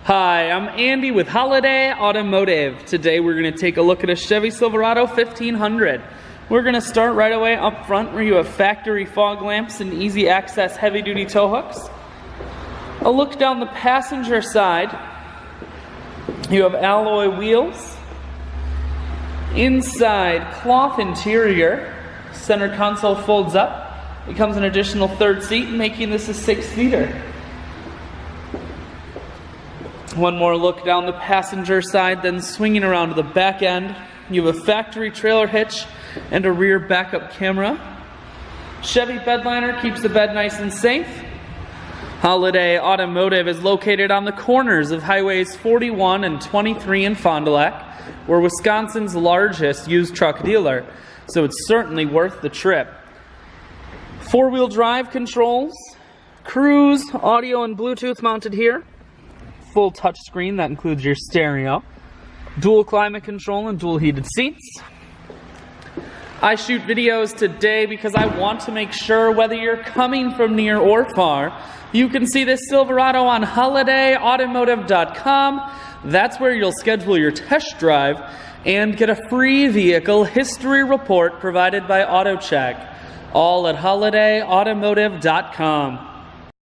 Hi, I'm Andy with Holiday Automotive. Today we're going to take a look at a Chevy Silverado 1500. We're going to start right away up front where you have factory fog lamps and easy access heavy duty tow hooks. A look down the passenger side. You have alloy wheels. Inside, cloth interior. Center console folds up. It comes an additional third seat, making this a 6-seater. One more look down the passenger side, then swinging around to the back end. You have a factory trailer hitch and a rear backup camera. Chevy bedliner keeps the bed nice and safe. Holiday Automotive is located on the corners of Highways 41 and 23 in Fond du Lac. We're Wisconsin's largest used truck dealer, so it's certainly worth the trip. Four-wheel drive controls, cruise, audio and Bluetooth mounted here. Full touchscreen, that includes your stereo. Dual climate control and dual heated seats. I shoot videos today because I want to make sure whether you're coming from near or far, you can see this Silverado on holidayautomotive.com. That's where you'll schedule your test drive and get a free vehicle history report provided by AutoCheck. All at holidayautomotive.com.